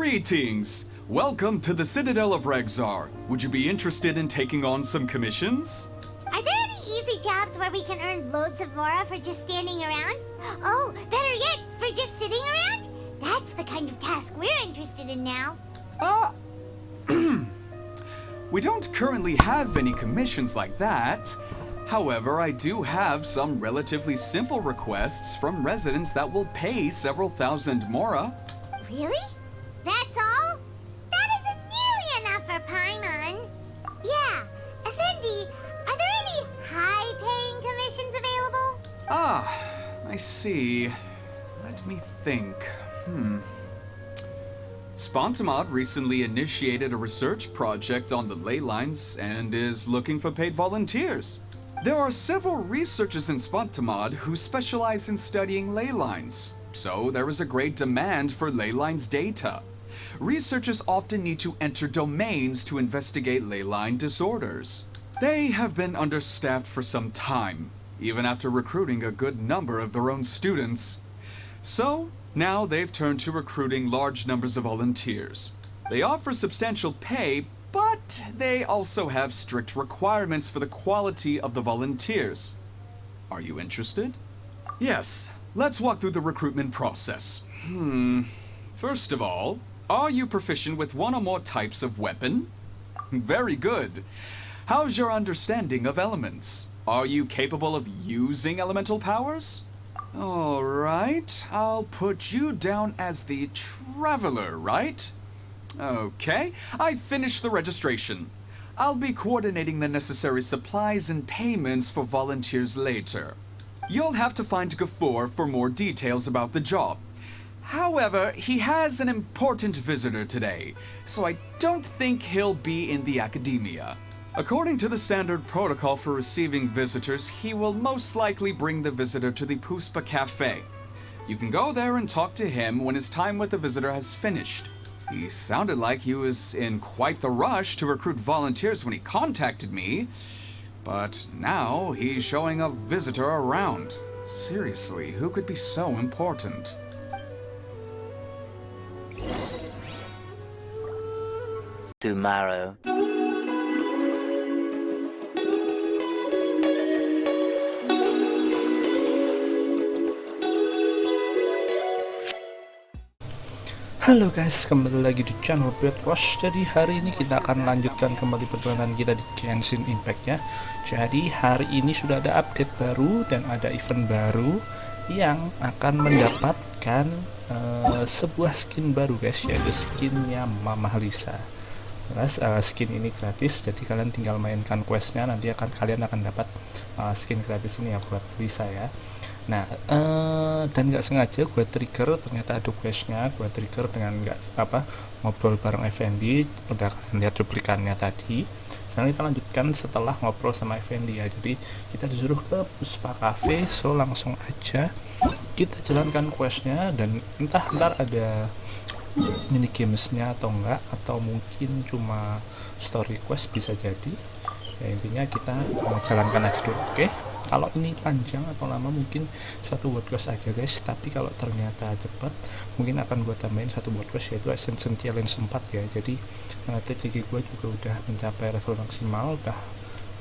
Greetings! Welcome to the Citadel of Rexar. Would you be interested in taking on some commissions? Are there any easy jobs where we can earn loads of mora for just standing around? Oh, better yet, for just sitting around? That's the kind of task we're interested in now. We don't currently have any commissions like that. However, I do have some relatively simple requests from residents that will pay several thousand mora. Really? That's all? That isn't nearly enough for Paimon. Yeah, Effendi, are there any high-paying commissions available? I see. Let me think. Spontamod recently initiated a research project on the ley lines and is looking for paid volunteers. There are several researchers in Spontamod who specialize in studying ley lines, so there is a great demand for ley lines data. Researchers often need to enter domains to investigate ley line disorders. They have been understaffed for some time, even after recruiting a good number of their own students. So, now they've turned to recruiting large numbers of volunteers. They offer substantial pay, but they also have strict requirements for the quality of the volunteers. Are you interested? Yes, let's walk through the recruitment process. First of all, are you proficient with one or more types of weapon? Very good. How's your understanding of elements? Are you capable of using elemental powers? All right, I'll put you down as the Traveler, right? Okay, I've finished the registration. I'll be coordinating the necessary supplies and payments for volunteers later. You'll have to find Gafoor for more details about the job. However, he has an important visitor today, so I don't think he'll be in the academia. According to the standard protocol for receiving visitors, he will most likely bring the visitor to the Puspa Cafe. You can go there and talk to him when his time with the visitor has finished. He sounded like he was in quite the rush to recruit volunteers when he contacted me, but now he's showing a visitor around. Seriously, who could be so important? Tomorrow. Halo guys, kembali lagi di channel BadRush. Jadi hari ini kita akan lanjutkan kembali perjalanan kita di GenshinImpact ya. Jadi hari ini sudah ada update baru dan ada event baru yang akan mendapatkan sebuah skin baru guys, yaitu skinnya Mama Lisa. Jelas skin ini gratis, jadi kalian tinggal mainkan questnya, nanti kalian akan dapat skin gratis ini ya buat Lisa ya. Nah, dan nggak sengaja gue trigger, ternyata ada questnya, gue trigger dengan ngobrol bareng Effendi. Udah lihat cuplikannya tadi. Sekarang kita lanjutkan setelah ngobrol sama Effendi ya. Jadi kita disuruh ke Puspa Cafe, so langsung aja kita jalankan questnya, dan entah ntar ada mini gamesnya atau enggak, atau mungkin cuma story quest, bisa jadi ya. Intinya kita jalankan aja dulu, oke? Kalau ini panjang atau lama mungkin satu word quest aja guys, tapi kalau ternyata cepat mungkin akan gue tambahin satu word quest, yaitu Ascension challenge 4 ya. Jadi TCG gue juga udah mencapai level maksimal, udah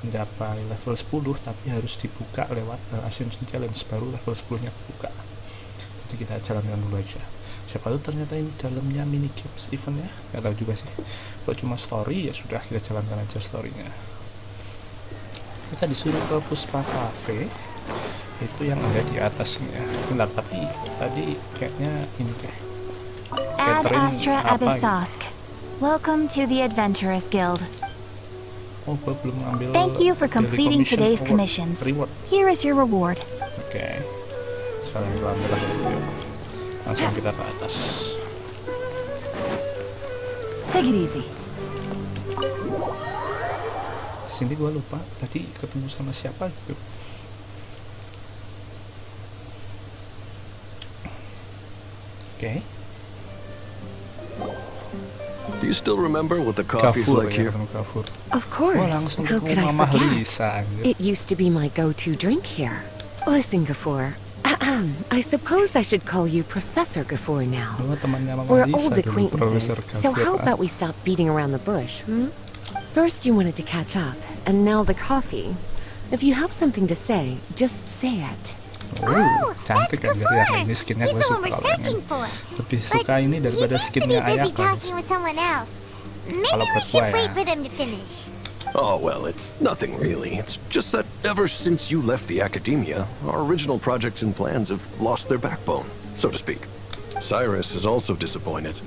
mencapai level 10, tapi harus dibuka lewat Ascension challenge, baru level 10 nya buka. Jadi kita jalankan dulu aja, siapa tahu ternyata ini dalamnya mini games eventnya, nggak tahu juga sih. Kalau cuma story ya sudah, kita jalankan aja storynya. Kita disuruh ke Puspa Cafe, itu yang ada di atasnya. Bentar, tapi tadi kayaknya ini kayak Ad Astra apa Abyssosk. Welcome to the Adventurers Guild. Oh, gue belum ngambil. Thank you for completing today's commissions. Here is your reward. Oke. Sekarang kita ambil lagi. Langsung kita ke atas. Take it easy. Sini gue lupa tadi ketemu sama siapa gitu. Oke. Do you still remember what the coffee's like here? Of course. How could I forget? It used to be my go-to drink here. Listen, Gafoor, I suppose I should call you Professor Gafoor now. Dua temannya Mama We're Lisa old dulu, Profesor acquaintances, so Gafoor, how ah. about we stop beating around the bush, First you wanted to catch up, and now the coffee. If you have something to say, just say it. Oh, Cantik that's kan dari yang Gafoor. ini skinnya He's gue the one suka we're kalau yang searching ini. for. Lebih But suka ini he daripada seems to skinnya be busy Ayaka. talking with someone else. Maybe Kalau we buat should gua wait ya. for them to finish. Oh, well, it's nothing really. It's just that ever since you left the academia, our original projects and plans have lost their backbone, so to speak. Cyrus is also disappointed.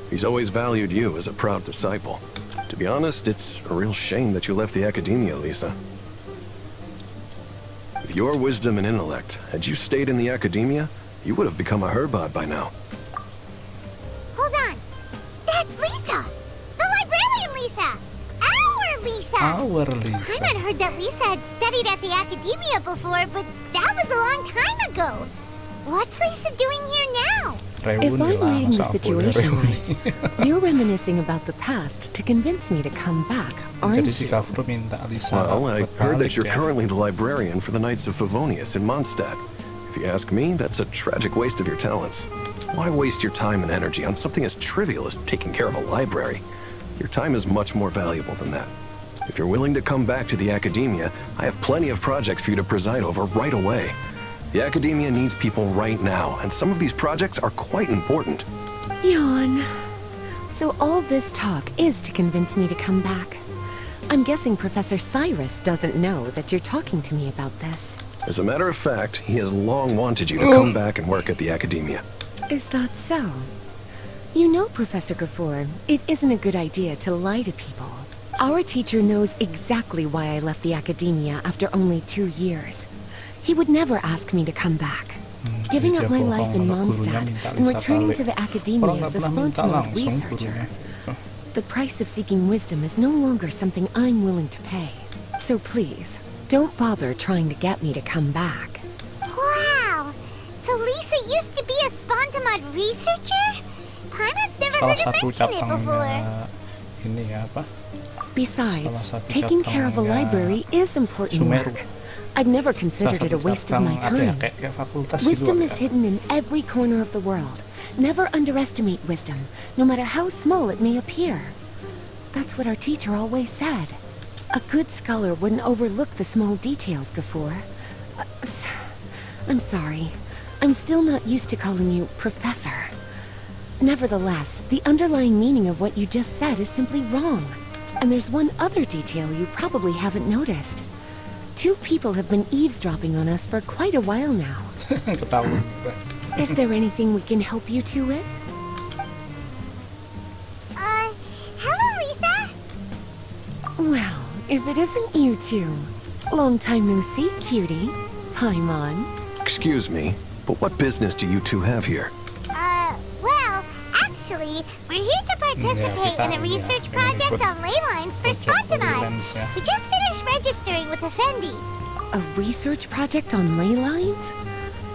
He's always valued you as a proud disciple. To be honest, it's a real shame that you left the academia, Lisa. With your wisdom and intellect, had you stayed in the academia, you would have become a herbad by now. Hold on. That's Lisa! The librarian Lisa! Our Lisa! Our Lisa. Paimon heard that Lisa had studied at the academia before, but that was a long time ago. What's Lisa doing here now? If Reuni I'm lah, reading the masa ampun, situation reuni. right, you're reminiscing about the past to convince me to come back, Jadi aren't si you? Gafoor minta Lisa Well, I buat heard balik that you're ya. currently the librarian for the Knights of Favonius in Mondstadt. If you ask me, that's a tragic waste of your talents. Why waste your time and energy on something as trivial as taking care of a library? Your time is much more valuable than that. If you're willing to come back to the academia, I have plenty of projects for you to preside over right away. The academia needs people right now, and some of these projects are quite important. Yawn. So all this talk is to convince me to come back. I'm guessing Professor Cyrus doesn't know that you're talking to me about this. As a matter of fact, he has long wanted you to come back and work at the academia. Is that so? You know, Professor Gafoor, it isn't a good idea to lie to people. Our teacher knows exactly why I left the academia after only 2 years. He would never ask me to come back. Giving Dia up my bohong, life in anak gurunya Mondstadt minta and Lisa returning balik. to the Orang academia nggak as a pernah minta spontaneous langsung researcher. gurunya. Gitu. The price of seeking wisdom is no longer something I'm willing to pay. So please, don't bother trying to get me to come back. Wow! So Lisa used to be a Spontamod researcher? Paimon's never Salah heard her satu mention it before. cabangnya ini ya apa? Besides, Salah satu taking care of a cabangnya library is important Sumeru. work. I've never considered it a waste of my Cabang apa ya, time. kayak fakultas Wisdom gitu is ya. hidden in every corner of the world. Never underestimate wisdom, no matter how small it may appear. That's what our teacher always said. A good scholar wouldn't overlook the small details, Gafoor. I'm sorry. I'm still not used to calling you Professor. Nevertheless, the underlying meaning of what you just said is simply wrong. And there's one other detail you probably haven't noticed. 2 people have been eavesdropping on us for quite a while now. Ketahuan. Is there anything we can help you two with? Hello, Lisa? Well, if it isn't you two. Long time no see, cutie. Paimon. Excuse me, but what business do you two have here? Well, actually, we're here to participate in a research project on ley lines for Spontamod. We just finished registering with Effendi. A research project on ley lines?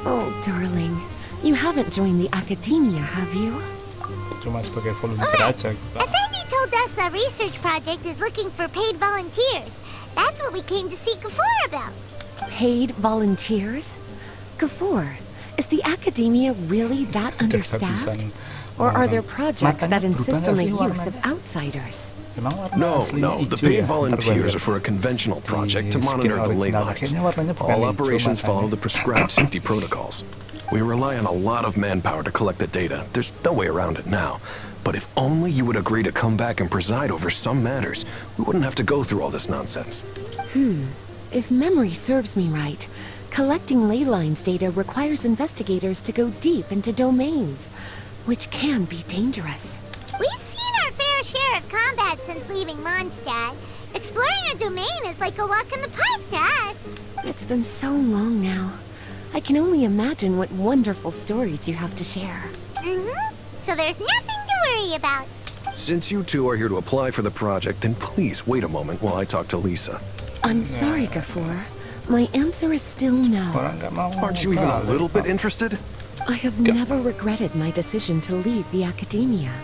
Oh, darling. You haven't joined the academia, have you? Cuma sebagai volunteer aja gitu. Effendi told us a research project is looking for paid volunteers. That's what we came to see Gafoor about. Paid volunteers? Gafoor, is the academia really that understaffed? Or are there projects that insist on the use of outsiders? Emang warna No, aslinya the hijau paid ya? volunteers Ntar are for a conventional project to Di skin monitor the ley original. lines. Kayaknya warnanya bukan All hijau operations matanya. follow the prescribed safety protocols. We rely on a lot of manpower to collect the data. There's no way around it now. But if only you would agree to come back and preside over some matters, we wouldn't have to go through all this nonsense. If memory serves me right, collecting ley lines data requires investigators to go deep into domains, which can be dangerous. We've seen our fair share of combat since leaving Mondstadt. Exploring a domain is like a walk in the park to us. It's been so long now. I can only imagine what wonderful stories you have to share. So there's nothing to worry about. Since you two are here to apply for the project, then please wait a moment while I talk to Lisa. I'm sorry, Gafoor. My answer is still no. Orang nggak mau. Aren't you even a little bit interested? I have never regretted my decision to leave the academia.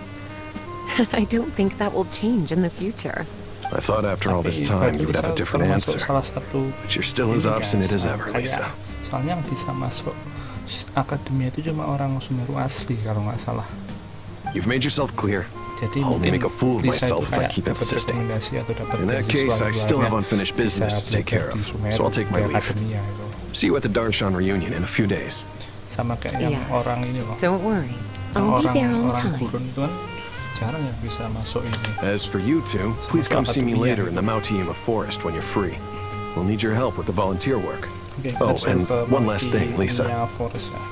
I don't think that will change in the future. I thought after all this Tapi time you would Lisa have a different termasuk answer. salah satu But you're still as ini, obstinate guys, as ever, kayak- Lisa. Soalnya yang bisa masuk akademia itu cuma orang Sumeru asli kalau nggak salah. You've made yourself clear. Jadi I'll only mungkin make a fool of Lisa itu myself if I kayak keep dapat insisting. rekomendasi atau dapat In that beasiswa case, I still have luarnya, unfinished bisa business to take care belajar of, di Sumeru, so I'll take my di leave. akademia itu. See you at the Darshan reunion in a few days. Sama kayak yang Yes. orang ini loh. Don't worry. Yang I'll be there on orang time. gurun itu kan jarang yang bisa masuk ini. As for you two, please come see me later in the Mautiyama forest when you're free. We'll need your help with the volunteer work. Oke, Oh, kita and ke one last thing, Lisa. Mautiyama Forest ya.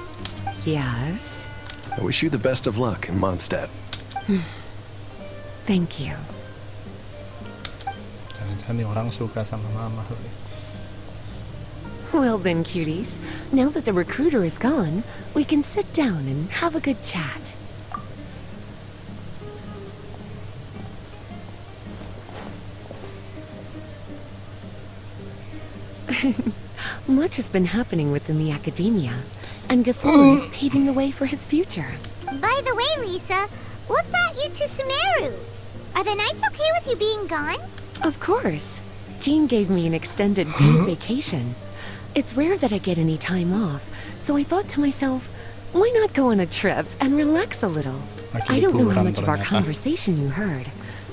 Yes? I wish you the best of luck in Mondstadt. Thank you. Jangan-jangan nih orang suka sama mama. Well then, cuties, now that the recruiter is gone, we can sit down and have a good chat. Much has been happening within the academia, and Gafur is paving the way for his future. By the way, Lisa, what brought you to Sumeru? Are the Knights okay with you being gone? Of course. Jean gave me an extended paid vacation. It's rare that I get any time off, so I thought to myself, why not go on a trip and relax a little? I don't know how much of our conversation you heard,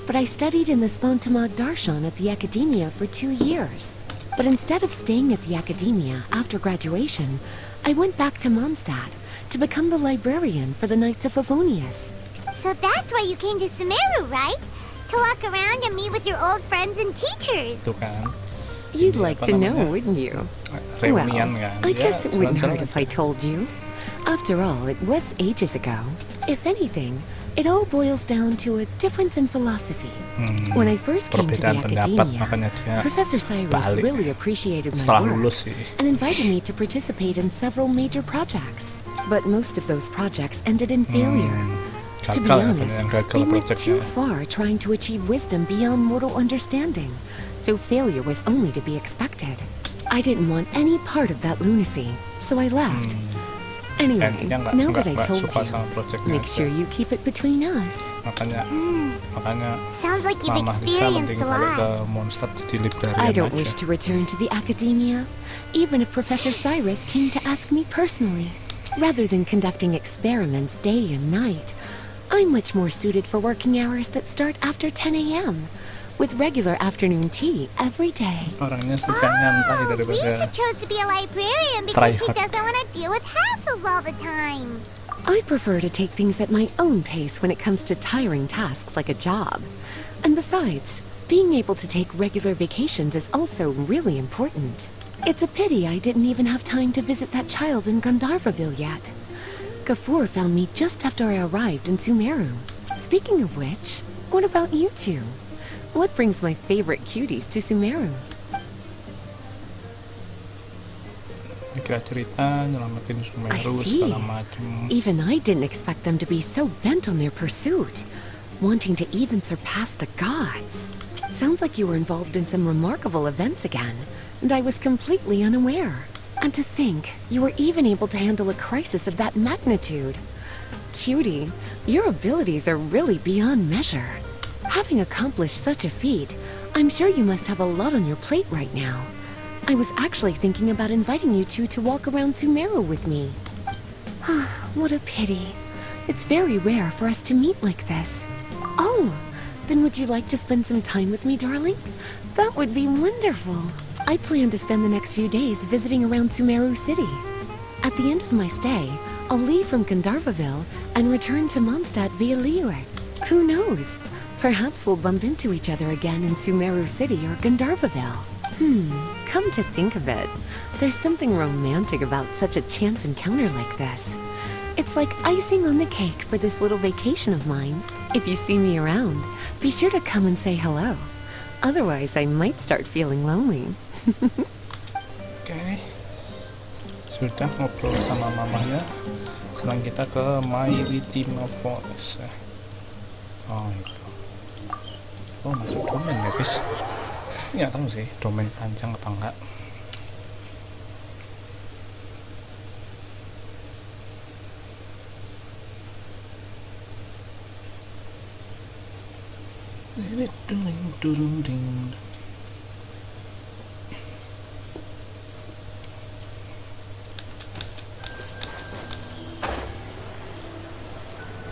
but I studied in the Spontamad Darshan at the Academia for 2 years. But instead of staying at the Academia after graduation, I went back to Mondstadt to become the librarian for the Knights of Favonius. So that's why you came to Sumeru, right? To walk around and meet with your old friends and teachers. Itu kan. You'd Jadi like apa to know, namanya? wouldn't you? Reunian Well, kan. I Ya, guess it wouldn't jalan-jalan hurt if I told you. After all, it was ages ago. If anything, it all boils down to a difference in philosophy. When I first came to the Perbedaan pendapat, academia, makanya dia Professor Cyrus balik really appreciated my setelah work lulus sih. and invited me to participate in several major projects. But most of those projects ended in failure. To be Gagal ya, honest, yang gagal they went projectnya. too far trying to achieve wisdom beyond mortal understanding, so failure was only to be expected. I didn't want any part of that lunacy, so I left. Anyway, Kayaknya now that I nggak told suka you, sama projectnya make aja. sure you keep it between us. Makanya Sounds like you've Mama Lisa experienced mending a balik ke lot. Mondstadt jadi librarian I don't aja. wish to return to the academia, even if Professor Cyrus came to ask me personally. Rather than conducting experiments day and night, I'm much more suited for working hours that start after 10 a.m., with regular afternoon tea every day. Orangnya suka nyantai Oh, daripada Lisa chose to be a librarian because she try hard. doesn't want to deal with hassles all the time. I prefer to take things at my own pace when it comes to tiring tasks like a job. And besides, being able to take regular vacations is also really important. It's a pity I didn't even have time to visit that child in Gandharvaville yet. Gafur found me just after I arrived in Sumeru. Speaking of which, what about you two? What brings my favorite cuties to Sumeru? kira cerita nyelamatin I Sumeru see. segala macem. Even I didn't expect them to be so bent on their pursuit, wanting to even surpass the gods. Sounds like you were involved in some remarkable events again, and I was completely unaware. And to think, you were even able to handle a crisis of that magnitude. Cutie, your abilities are really beyond measure. Having accomplished such a feat, I'm sure you must have a lot on your plate right now. I was actually thinking about inviting you two to walk around Sumeru with me. What a pity. It's very rare for us to meet like this. Oh, then would you like to spend some time with me, darling? That would be wonderful. I plan to spend the next few days visiting around Sumeru City. At the end of my stay, I'll leave from Gandharvaville and return to Mondstadt via Liyue. Who knows? Perhaps we'll bump into each other again in Sumeru City or Gandharvaville. Come to think of it, there's something romantic about such a chance encounter like this. It's like icing on the cake for this little vacation of mine. If you see me around, be sure to come and say hello. Otherwise, I might start feeling lonely. Oke. Sudah ngobrol sama mamanya. Sekarang kita ke Librarian Forest. Oh itu. Oh masuk domain ya guys. Nggak tahu sih domain panjang apa enggak.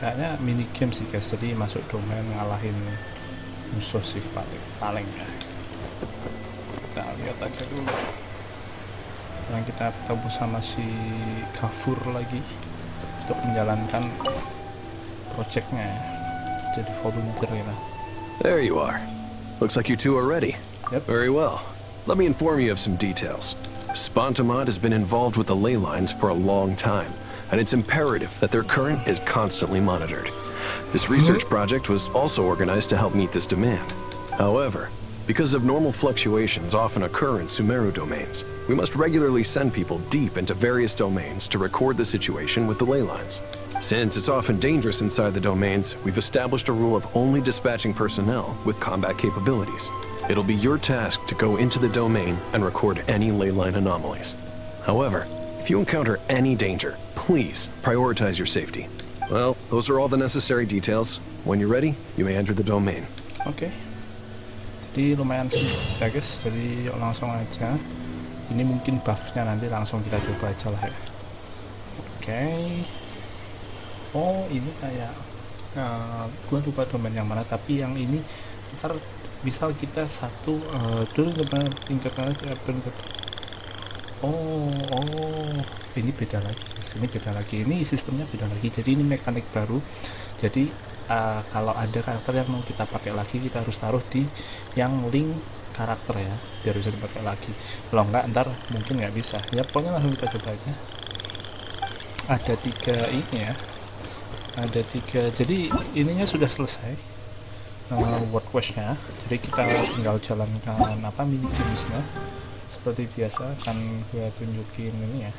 kayaknya mini game sih guys, jadi masuk domain ngalahin musuh sih paling ya. Kita lihat aja dulu. Sekarang kita ketemu sama si Kafur lagi untuk menjalankan projectnya ya. Jadi volunteer ya. There you are. Looks like you two are ready. Yep. Very well. Let me inform you of some details. Spontamod has been involved with the ley lines for a long time, and it's imperative that their current is constantly monitored. This research project was also organized to help meet this demand. However, because of normal fluctuations often occur in Sumeru domains, we must regularly send people deep into various domains to record the situation with the ley lines. Since it's often dangerous inside the domains, we've established a rule of only dispatching personnel with combat capabilities. It'll be your task to go into the domain and record any ley line anomalies. However, if you encounter any danger, please prioritize your safety. Well, those are all the necessary details. When you're ready, you may enter the domain. Oke. Jadi lumayan sih ya guys, jadi yuk langsung aja. Ini mungkin buffnya nanti langsung kita coba aja lah ya. Oke. Oh ini kayak gua lupa domain yang mana, tapi yang ini ntar misal kita satu dulu tingkat ini beda lagi guys. Ini beda lagi, ini sistemnya beda lagi, jadi ini mekanik baru. Jadi kalau ada karakter yang mau kita pakai lagi, kita harus taruh di yang link karakter ya, biar bisa dipakai lagi. Kalau enggak ntar mungkin nggak bisa ya. Pokoknya langsung kita coba aja. Ada 3 ini ya, ada 3. Jadi ininya sudah selesai world quest-nya, jadi kita tinggal jalankan mini games-nya. Seperti biasa akan gue tunjukin ini ya,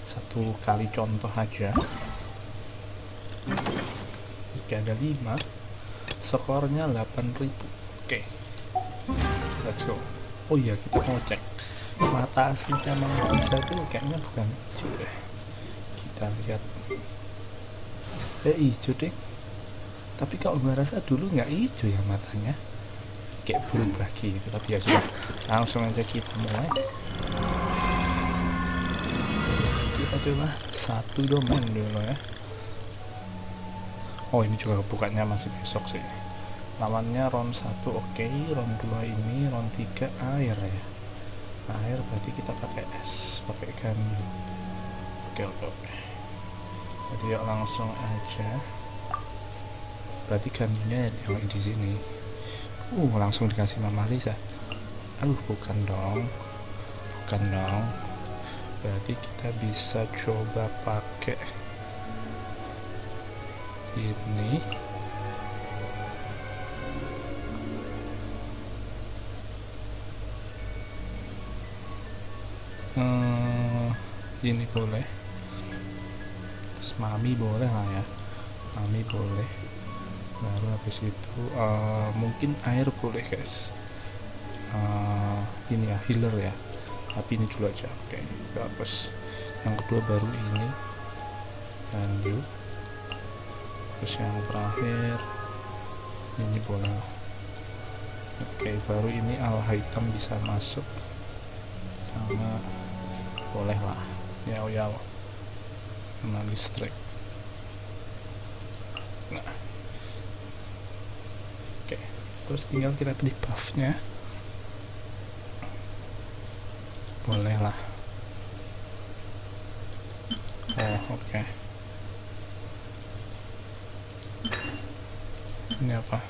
1 kali contoh aja. Oke, ada 5, skornya 8.000. Oke, let's go. Oh iya, kita mau cek mata aslinya emang bisa tuh, kayaknya bukan hijau deh. Kita lihat, hijau deh, tapi kalau gue rasa dulu nggak hijau ya matanya, kayak berubah gitu. Tapi ya sudah, langsung aja kita mulai. Kita coba 1 domain dulu ya. Oh ini juga bukanya masih besok sih. Lawannya round 1 oke, round 2 ini, round 3 air ya. Air berarti kita pakai es, pakai ganyu. Oke. Jadi yuk langsung aja. Berarti ganyunya yang di sini. Langsung dikasih Mama Lisa. Bukan dong. Berarti kita bisa coba pakai ini. Ini boleh. Terus Mami boleh lah ya. Mami boleh. Baru habis itu mungkin air boleh guys. Ini ya healer ya. Tapi ini dulu aja. Oke, bagus. Yang kedua baru ini. Ganyu. Terus yang terakhir ini boleh. Oke, baru ini al hitam bisa masuk sama boleh lah ya kena listrik. Nah oke, terus tinggal kita pilih buffnya, boleh lah. Oke. Ini apa?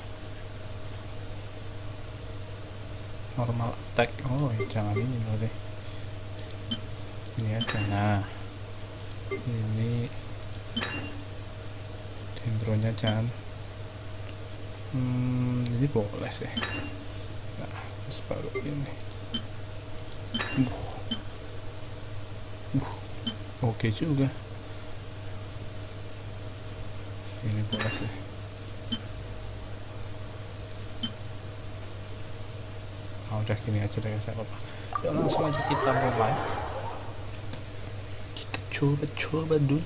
Normal attack. Jangan ini loh deh. Ini aja. Nah, ini dendronya jangan. Ini boleh sih. Nah, terus baru ini. Oke juga. Ini boleh sih. Udah gini aja deh, saya apa. Ya langsung aja kita mulai. Kita coba dulu.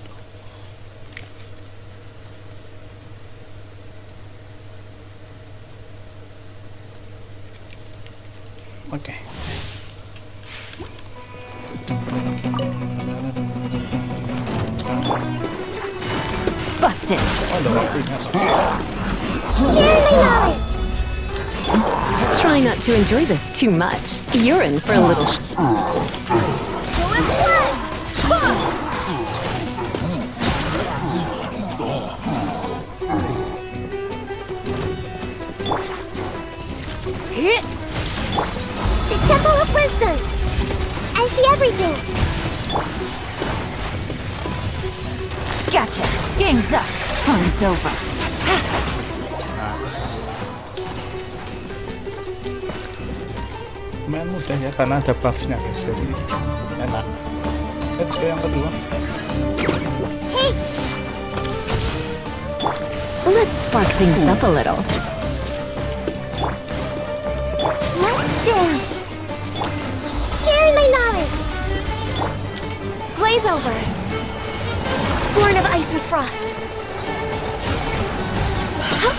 Oke. Busted. Ada waktunya toh. Share my knowledge. Try not to enjoy this too much. You're in for a little The Temple of Wisdom. I see everything. Gotcha. Gang's up. Fun's over. Nice. Lumayan mudah ya karena ada buffnya guys, jadi enak. Let's go yang kedua. Hey, Let's spark things up a little. let's dance. Sharing my knowledge. Blaze over. Born of ice and frost. Okay.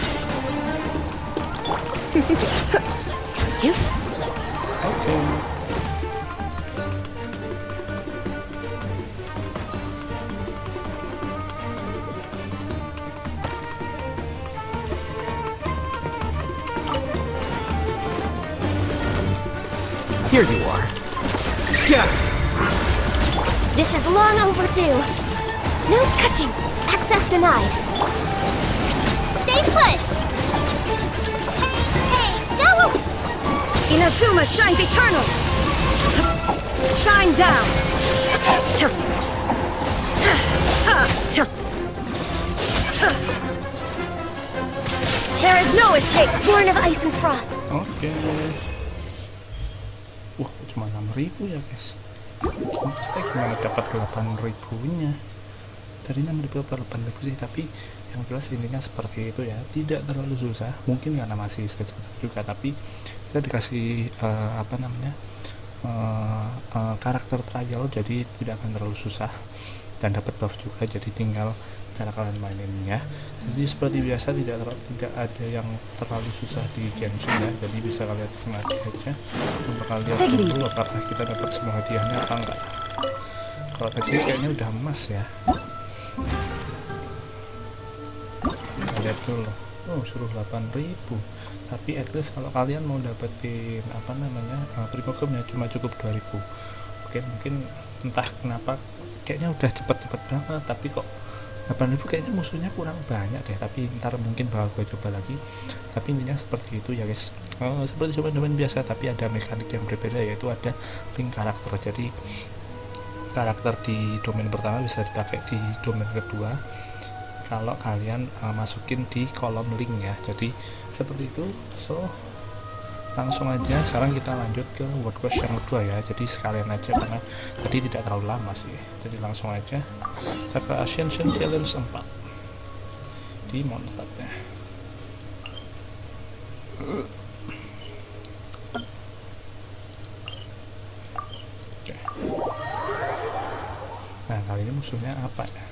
Here you are. Scatter! This is long overdue. No touching. Access denied. Stay put. Hey, no! Inazuma shines eternal. Shine down. There is no escape. Born of ice and frost. Oke. Wah, cuma 6.000 ya guys. Kita gimana dapat 8.000-nya? Tadi 6.000 per 8.000 sih, tapi yang jelas intinya seperti itu ya. Tidak terlalu susah. Mungkin karena masih stage juga, tapi kita dikasih karakter trial, jadi tidak akan terlalu susah dan dapat buff juga. Jadi tinggal cara kalian maininnya. Jadi seperti biasa tidak ada yang terlalu susah di Genshin ya, jadi bisa kalian nikmati aja untuk kalian dulu apakah kita dapat semua hadiahnya apa enggak. Kalau tadi kayaknya udah emas ya, kita lihat dulu. Oh, suruh 8.000, tapi at least kalau kalian mau dapetin primogramnya cuma cukup 2.000. Oke, mungkin entah kenapa kayaknya udah cepet-cepet banget, tapi kok 8.000 kayaknya musuhnya kurang banyak deh, tapi ntar mungkin bakal gue coba lagi. Tapi intinya seperti itu ya guys. Seperti domain biasa, tapi ada mekanik yang berbeda, yaitu ada link karakter. Jadi karakter di domain pertama bisa dipakai di domain kedua kalau kalian masukin di kolom link ya. Jadi seperti itu. So langsung aja sekarang kita lanjut ke world quest yang kedua ya. Jadi sekalian aja karena tadi tidak terlalu lama sih, jadi langsung aja kita ke Ascension challenge 4 di Mondstadtnya. Oke. Nah, kali ini musuhnya apa ya?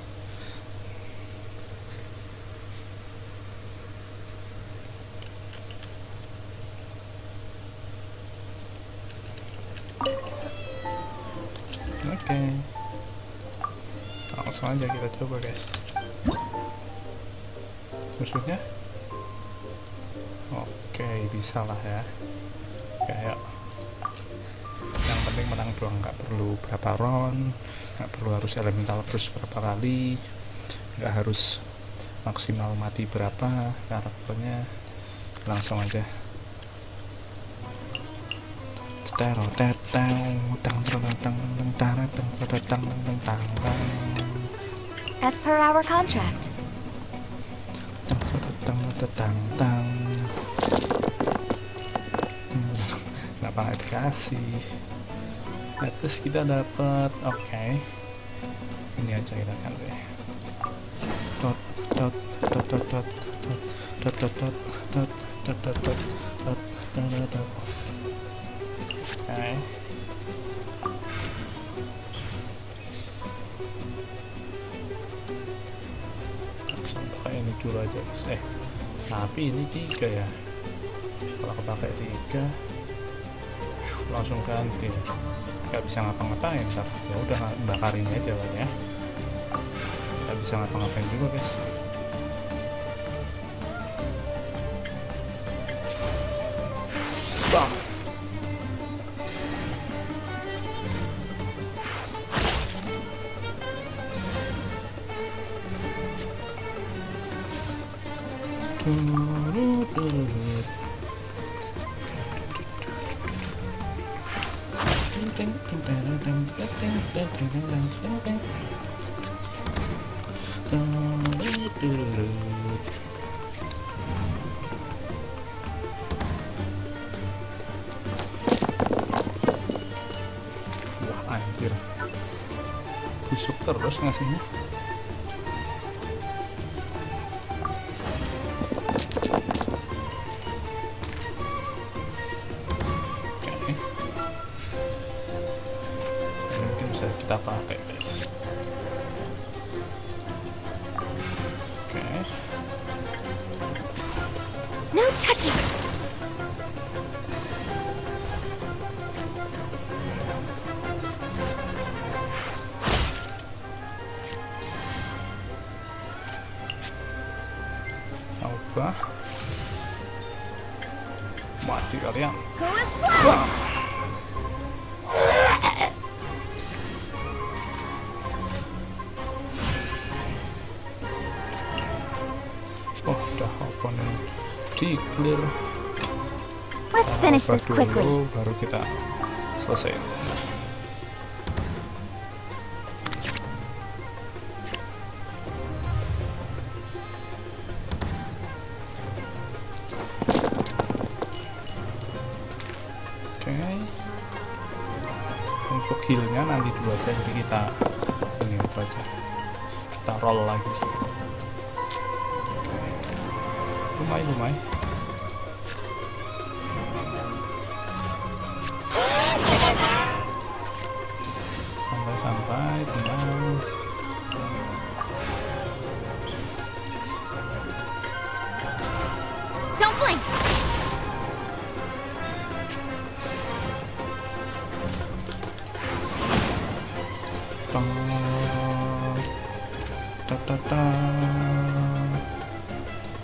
Oke, langsung aja kita coba guys. Musuhnya oke, bisa lah ya. Kayak yang penting menang doang, nggak perlu berapa round, nggak perlu harus elemental terus berapa kali, nggak harus maksimal mati berapa karakternya, langsung aja. As per our contract. Kenapa nggak dikasih? Terus kita dapat, oke. Ini aja kita kan deh. Oke. Langsung pakai ini dulu aja guys. Tapi ini 3 ya. Kalau aku pakai 3 langsung ganti, nggak bisa ngapa-ngapain ntar. Ya udah bakar ini aja lah ya, nggak bisa ngapa-ngapain juga guys. Wah anjir, busuk terus ngasihnya. Oke, mungkin bisa kita pakai guys. Oke, No touching! coba mati kalian. Wah. Oh, udah oponen di clear. Let's finish this Dulu, quickly. baru kita selesai. Nah. Oke. Untuk healnya nanti dulu aja, jadi kita ini apa aja. Kita roll lagi. Lumayan. Sampai tenang. Don't blink. Tong. Ta ta ta.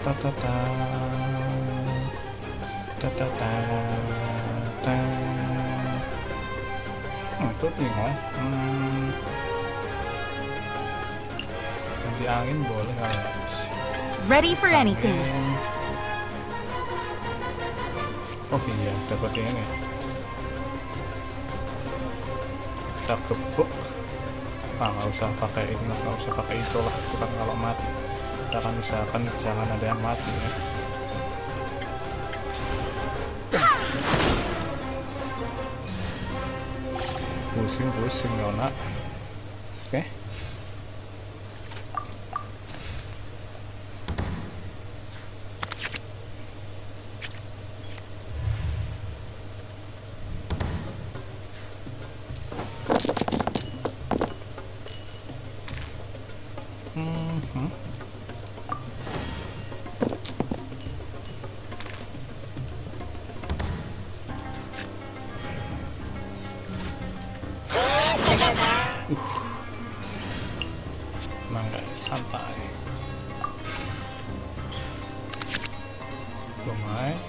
Ta ta ta. Ta ta ta. Ta. Itu bingung. Ganti angin boleh nggak guys? Ready for anything. Oh iya, dapat ini. Kita gebuk. Nggak usah pakai ini, nggak usah pakai itu lah. Itu kan kalau mati. Kita kan usahakan jangan ada yang mati ya. Pusing Nona. Oke. Tenang guys, santai. Lumayan.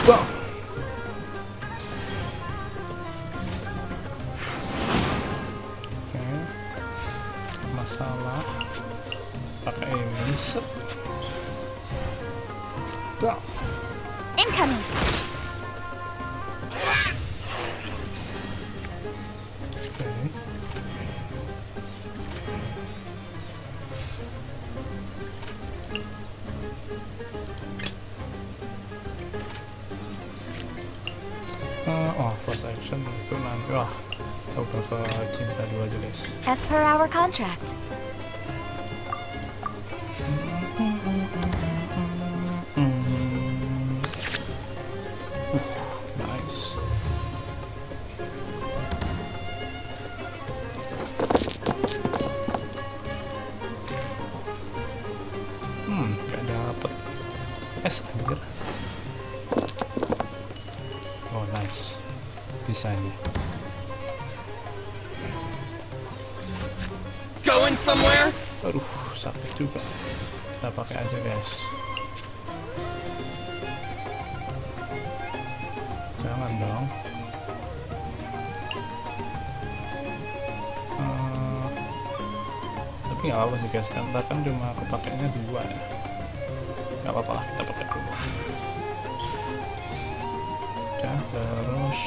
Wow. Oke. Masalah pakai ini set. Wow. Incoming. First action itu nanti coba ke cinta dulu aja guys. As per our contract. Nice. Gak dapet es anjir. Oh nice, bisa ini. Going somewhere? Aduh, sakit juga. Kita pakai aja guys. Jangan dong. Tapi nggak apa-apa sih guys, karena kan cuma kepakainya 2 ya. Nggak apa-apa lah, kita pakai dulu. Ya, terus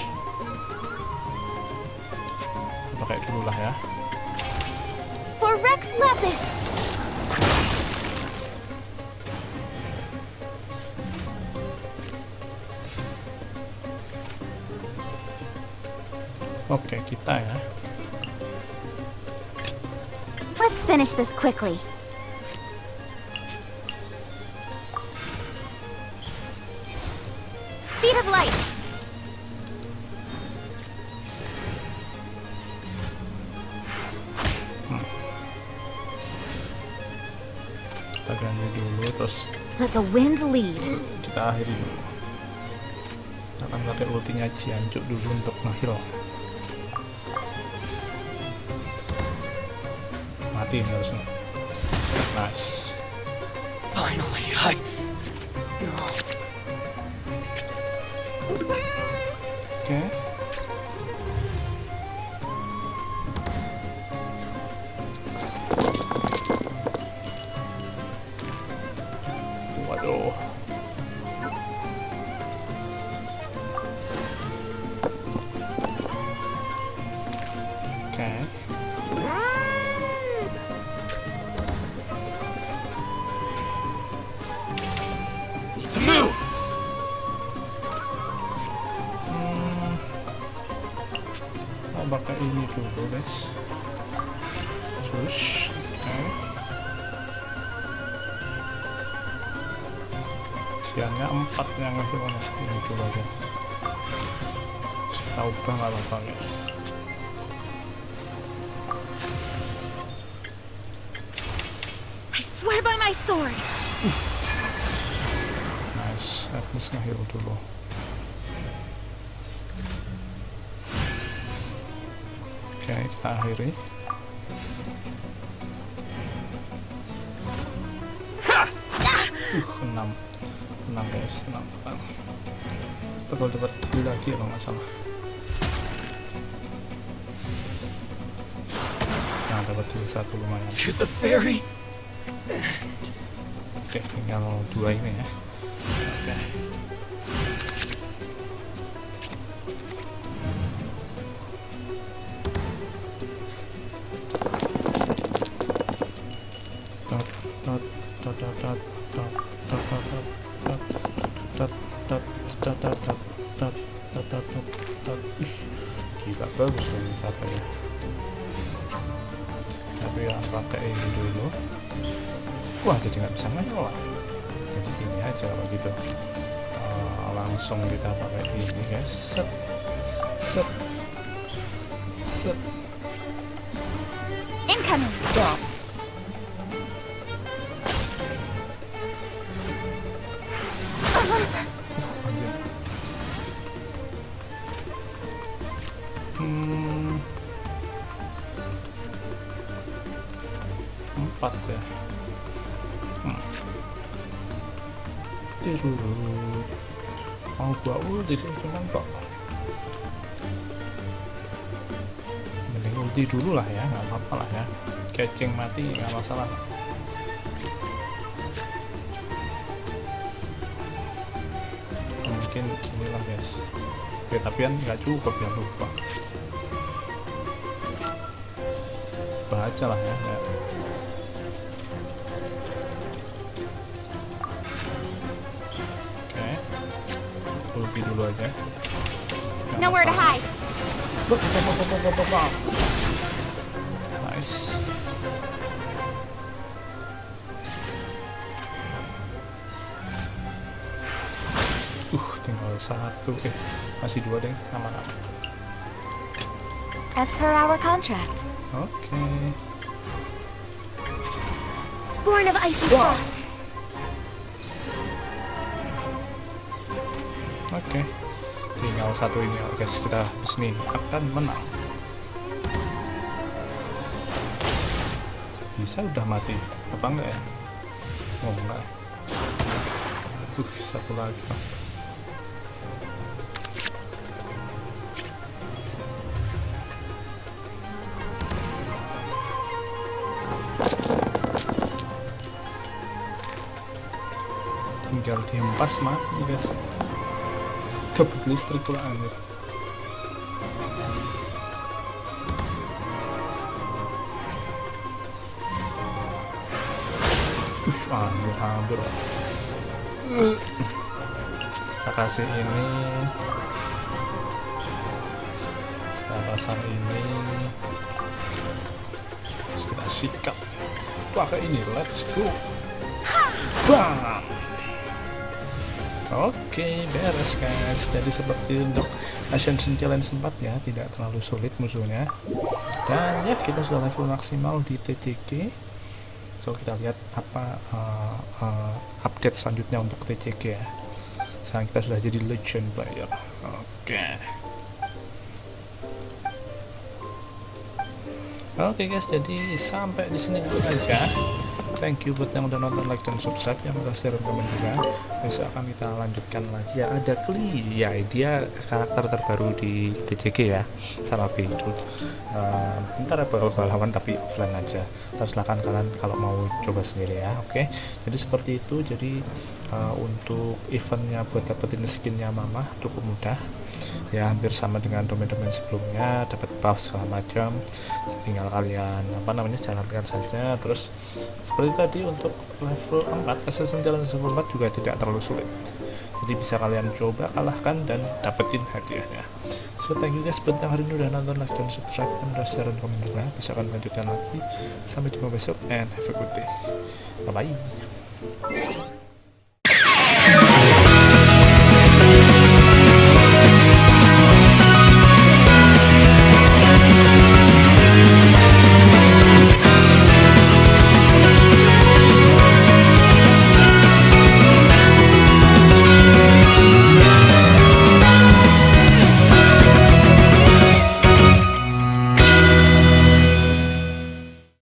kita pakai dulu lah ya. For Rex Lapis! Oke, kita ya. Let's finish this quickly. Speed of light! Kita ganti dulu, terus Let the wind lead. kita akhiri dulu. Kita akan pakai ultinya Jiancuk dulu untuk nge-heal. Mati ini harusnya. Nice. Finally, Oke. Waduh. Oke. need to move! Pakai ini dulu guys. Terus siangnya 4 yang ngasih ini dulu aja. Kita ubah nggak apa-apa guys. I swear by my sword! Nice, at least nge-heal dulu. Oke, kita akhiri. Enam guys, 6. Kita kalau dapat heal lagi kalau nggak salah. Nah, dapat heal 1 lumayan. To the ferry! Oke, tinggal 2 ini ya. Oke. Gila, bagus loh ini katanya. Tapi yang pakai ini dulu. Wah, jadi nggak bisa ngelola. Jadi gini aja kalau gitu. Langsung kita pakai ini guys. Set, set, set. Incoming! Stop. Anjir. 4 ya. Dirurut. Mau gua ulti sih cuman kok. Mending ulti dulu lah ya, nggak apa-apa lah ya. Catching mati nggak masalah. Mungkin inilah guys. Oke, tapi kan nggak cukup ya, lupa. Baca lah ya. Ulti dulu aja. Nowhere to hide. Nice. Tinggal 1. Masih 2 deh, aman-aman. As per our contract. Oke. Born of icy frost. Oke. Tinggal 1 ini guys, kita habis nih akan menang. Bisa udah mati apa enggak ya? Oh enggak. 1 lagi. tinggal dihempas mati guys. Dapat listrik pula anjir. Hampir. Kita kasih ini, kita pasang ini, terus kita sikat pakai ini. Let's go. Bam. Oke, beres guys. Jadi seperti untuk Ascension Challenge 4 ya, tidak terlalu sulit musuhnya. Dan ya, kita sudah level maksimal di TCG. So kita lihat apa update selanjutnya untuk TCG ya. Sekarang kita sudah jadi legend player. Oke guys, jadi sampai di sini dulu aja. Thank you buat yang udah nonton, like dan subscribe, yang udah share dan komen juga. Besok akan kita lanjutkan lagi ya. Ada Klee ya, dia karakter terbaru di TCG ya, sama Beidul. Bentar ya lawan tapi offline aja. Terus silakan kalian kalau mau coba sendiri ya. Oke, jadi seperti itu. Jadi untuk eventnya buat dapetin skinnya Mama cukup mudah ya, hampir sama dengan domain-domain sebelumnya, dapat buff segala macam. Tinggal kalian jalankan saja. Terus seperti tadi untuk level 4 Ascension Challenge level 4 juga tidak terlalu sulit, jadi bisa kalian coba kalahkan dan dapetin hadiahnya. So thank you guys buat yang hari ini udah nonton, like dan subscribe, dan udah share dan komen juga. Bisa kalian lanjutkan lagi. Sampai jumpa besok and have a good day. Bye bye.